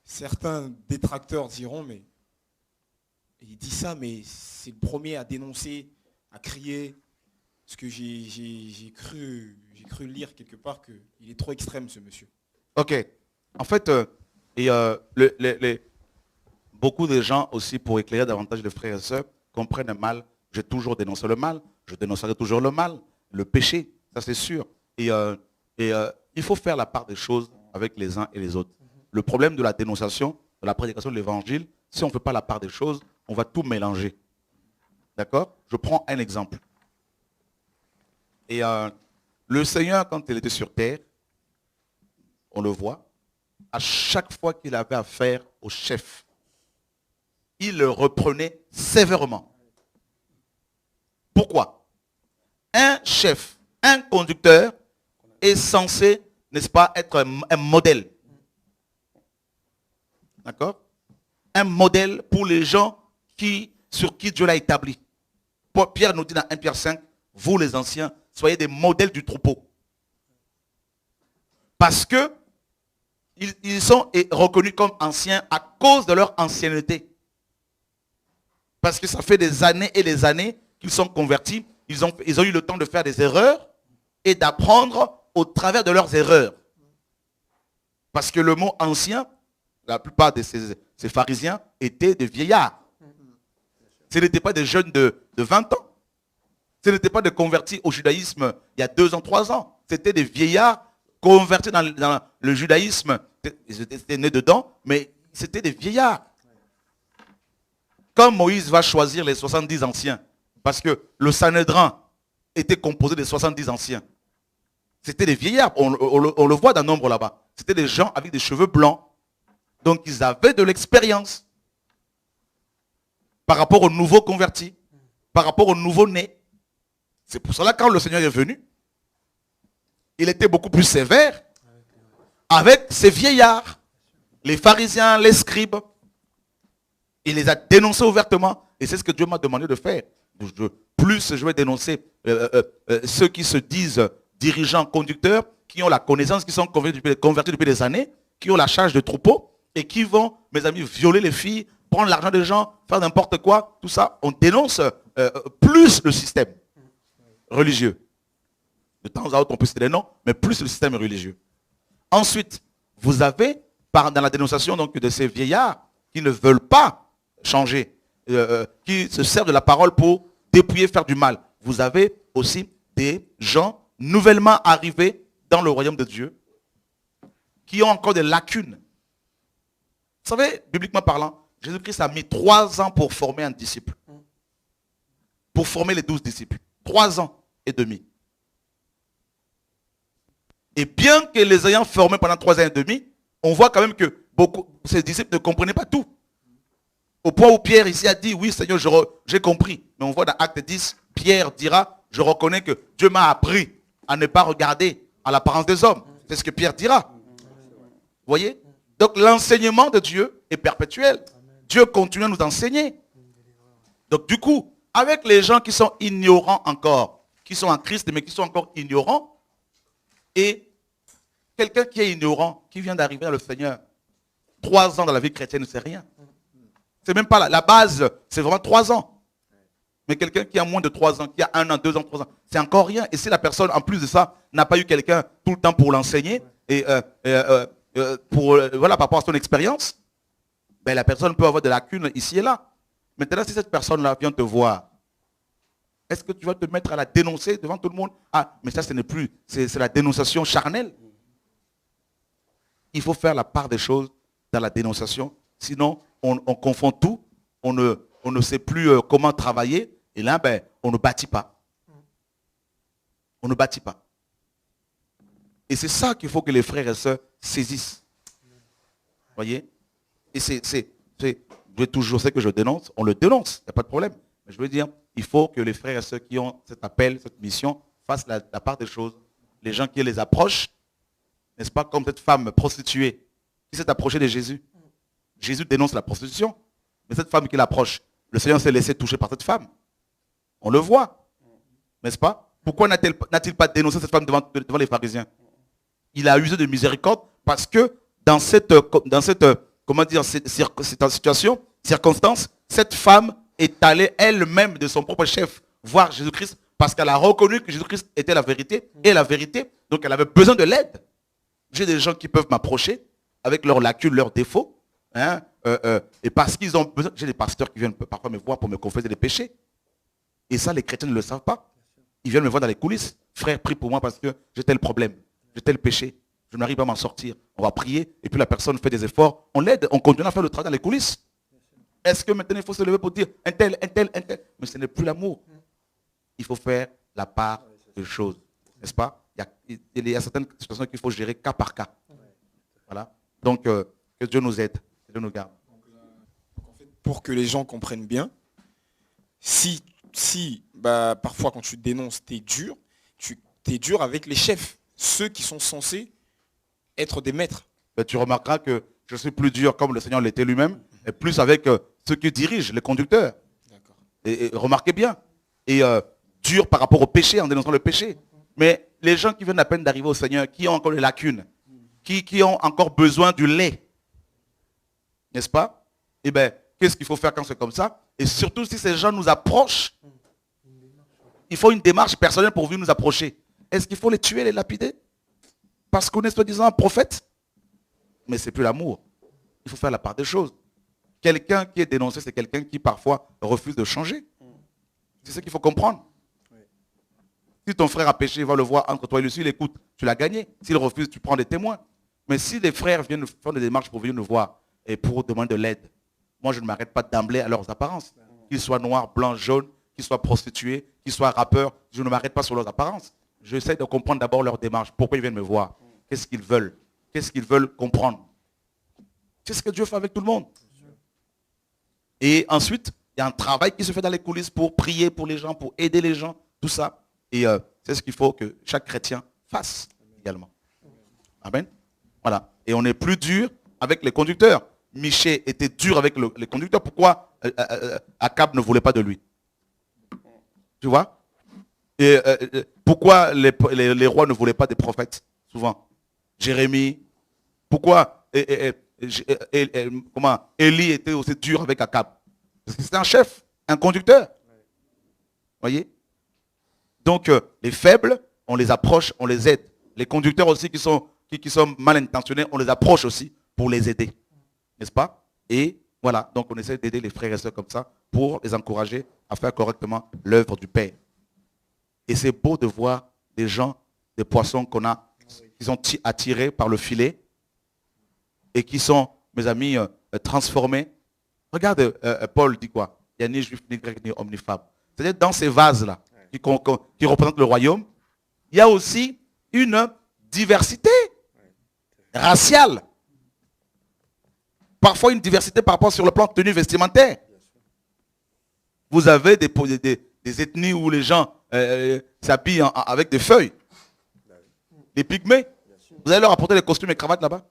Certains détracteurs diront, mais il dit ça, mais c'est le premier à dénoncer, à crier. Parce que j'ai cru lire quelque part qu'il est trop extrême, ce monsieur. Ok. En fait, beaucoup de gens aussi, pour éclairer davantage les frères et sœurs, comprennent mal. J'ai toujours dénoncé le mal. Je dénoncerai toujours le mal, le péché, ça c'est sûr. Il faut faire la part des choses avec les uns et les autres. Le problème de la dénonciation, de la prédication de l'évangile, si on ne fait pas la part des choses, on va tout mélanger. D'accord? Je prends un exemple. Le Seigneur, quand il était sur terre, on le voit, à chaque fois qu'il avait affaire au chef, il le reprenait sévèrement. Pourquoi? Un chef, un conducteur est censé, n'est-ce pas, être un modèle. D'accord? Un modèle pour les gens sur qui Dieu l'a établi. Pierre nous dit dans 1 Pierre 5, vous les anciens, soyez des modèles du troupeau. Parce que ils sont reconnus comme anciens à cause de leur ancienneté. Parce que ça fait des années et des années qu'ils sont convertis. Ils ont eu le temps de faire des erreurs et d'apprendre au travers de leurs erreurs. Parce que le mot ancien, la plupart de ces pharisiens étaient des vieillards. Ce n'étaient pas des jeunes de 20 ans. Ce n'étaient pas des convertis au judaïsme il y a 2 ans, 3 ans. C'était des vieillards convertis dans le judaïsme. Ils étaient nés dedans, mais c'était des vieillards. Quand Moïse va choisir les 70 anciens, parce que le Sanhédrin était composé de 70 anciens. C'était des vieillards, on le voit d'un nombre là-bas. C'était des gens avec des cheveux blancs. Donc ils avaient de l'expérience par rapport aux nouveaux convertis, par rapport aux nouveaux nés. C'est pour cela que quand le Seigneur est venu, il était beaucoup plus sévère avec ces vieillards, les pharisiens, les scribes. Il les a dénoncés ouvertement et c'est ce que Dieu m'a demandé de faire. Plus je vais dénoncer ceux qui se disent dirigeants, conducteurs, qui ont la connaissance, qui sont convertis depuis des années, qui ont la charge de troupeau et qui vont, mes amis, violer les filles, prendre l'argent des gens, faire n'importe quoi, tout ça. On dénonce plus le système religieux. De temps à autre, on peut citer les noms, mais plus le système religieux. Ensuite, vous avez, dans la dénonciation donc, de ces vieillards qui ne veulent pas changer, qui se servent de la parole pour dépouiller, faire du mal. Vous avez aussi des gens nouvellement arrivés dans le royaume de Dieu qui ont encore des lacunes. Vous savez, bibliquement parlant, Jésus-Christ a mis 3 ans pour former un disciple. Pour former les 12 disciples. 3 ans et demi. Et bien que les ayant formés pendant 3 ans et demi, on voit quand même que ces disciples ne comprenaient pas tout. Au point où Pierre ici a dit, oui Seigneur, j'ai compris. Mais on voit dans Acte 10, Pierre dira, je reconnais que Dieu m'a appris à ne pas regarder à l'apparence des hommes. C'est ce que Pierre dira. Vous voyez? Donc l'enseignement de Dieu est perpétuel. Dieu continue à nous enseigner. Donc du coup, avec les gens qui sont ignorants encore, qui sont en Christ, mais qui sont encore ignorants, et quelqu'un qui est ignorant, qui vient d'arriver dans le Seigneur, 3 ans dans la vie chrétienne, ne sait rien. C'est même pas la base, c'est vraiment 3 ans. Mais quelqu'un qui a moins de 3 ans, qui a 1 an, 2 ans, 3 ans, c'est encore rien. Et si la personne, en plus de ça, n'a pas eu quelqu'un tout le temps pour l'enseigner, et par rapport à son expérience, ben, la personne peut avoir des lacunes ici et là. Maintenant, si cette personne-là vient te voir, est-ce que tu vas te mettre à la dénoncer devant tout le monde? Ah, mais ça, ce n'est plus, c'est la dénonciation charnelle. Il faut faire la part des choses dans la dénonciation. Sinon, on confond tout, on ne sait plus comment travailler, et là, ben, on ne bâtit pas. On ne bâtit pas. Et c'est ça qu'il faut que les frères et sœurs saisissent. Vous voyez? Et je toujours sais que je dénonce, on le dénonce, il n'y a pas de problème. Mais je veux dire, il faut que les frères et sœurs qui ont cet appel, cette mission, fassent la part des choses. Les gens qui les approchent, n'est-ce pas, comme cette femme prostituée qui s'est approchée de Jésus. Jésus dénonce la prostitution. Mais cette femme qui l'approche, le Seigneur s'est laissé toucher par cette femme. On le voit. N'est-ce pas? Pourquoi n'a-t-il pas dénoncé cette femme devant les pharisiens? Il a usé de miséricorde parce que dans cette comment dire, cette situation, circonstance, cette femme est allée elle-même de son propre chef voir Jésus-Christ parce qu'elle a reconnu que Jésus-Christ était la vérité et la vérité. Donc elle avait besoin de l'aide. J'ai des gens qui peuvent m'approcher avec leurs lacunes, leurs défauts. Hein, et parce qu'ils ont besoin. J'ai des pasteurs qui viennent parfois me voir pour me confesser des péchés. Et ça, les chrétiens ne le savent pas. Ils viennent me voir dans les coulisses. Frère, prie pour moi parce que j'ai tel problème, j'ai tel péché. Je n'arrive pas à m'en sortir. On va prier et puis la personne fait des efforts. On l'aide, on continue à faire le travail dans les coulisses. Est-ce que maintenant il faut se lever pour dire un tel. Mais ce n'est plus l'amour. Il faut faire la part des choses. N'est-ce pas? Il y a certaines situations qu'il faut gérer cas par cas. Voilà. Donc, que Dieu nous aide. Que Dieu nous garde. Pour que les gens comprennent bien, si parfois quand tu dénonces, tu es dur avec les chefs, ceux qui sont censés être des maîtres. Mais tu remarqueras que je suis plus dur, comme le Seigneur l'était lui-même, et plus avec ceux qui dirigent, les conducteurs. Et remarquez bien. Et dur par rapport au péché, en dénonçant le péché. Mais les gens qui viennent à peine d'arriver au Seigneur, qui ont encore des lacunes, qui ont encore besoin du lait, n'est-ce pas? Eh bien, qu'est-ce qu'il faut faire quand c'est comme ça? Et surtout si ces gens nous approchent, il faut une démarche personnelle pour venir nous approcher. Est-ce qu'il faut les tuer, les lapider? Parce qu'on est soi-disant un prophète? Mais c'est plus l'amour. Il faut faire la part des choses. Quelqu'un qui est dénoncé, c'est quelqu'un qui parfois refuse de changer. C'est ce qu'il faut comprendre. Si ton frère a péché, va le voir entre toi et lui, s'il écoute, tu l'as gagné. S'il refuse, tu prends des témoins. Mais si les frères viennent faire des démarches pour venir nous voir et pour demander de l'aide, moi je ne m'arrête pas d'emblée à leurs apparences. Qu'ils soient noirs, blancs, jaunes, qu'ils soient prostitués, qu'ils soient rappeurs, je ne m'arrête pas sur leurs apparences. J'essaie de comprendre d'abord leur démarche. Pourquoi ils viennent me voir? Qu'est-ce qu'ils veulent? Qu'est-ce qu'ils veulent comprendre? C'est ce que Dieu fait avec tout le monde. Et ensuite, il y a un travail qui se fait dans les coulisses pour prier pour les gens, pour aider les gens, tout ça. Et c'est ce qu'il faut que chaque chrétien fasse également. Amen. Voilà. Et on est plus dur avec les conducteurs. Michée était dur avec les conducteurs. Pourquoi Akab ne voulait pas de lui? Tu vois? Et pourquoi les rois ne voulaient pas des prophètes? Souvent. Jérémie. Pourquoi Élie était aussi dur avec Akab? Parce que c'était un chef, un conducteur. Voyez? Donc, les faibles, on les approche, on les aide. Les conducteurs aussi qui sont mal intentionnés, on les approche aussi pour les aider. N'est-ce pas? Et voilà, donc on essaie d'aider les frères et sœurs comme ça pour les encourager à faire correctement l'œuvre du Père. Et c'est beau de voir des gens, des poissons qui sont attirés par le filet et qui sont, mes amis, transformés. Regarde, Paul dit quoi? Il n'y a ni juif, ni grec, ni homme, ni femme. C'est-à-dire dans ces vases-là, qui représentent le royaume, il y a aussi une diversité raciale. Parfois une diversité par rapport sur le plan de tenue vestimentaire. Vous avez des ethnies où les gens s'habillent avec des feuilles. Les pygmées. Vous allez leur apporter des costumes et cravates là-bas.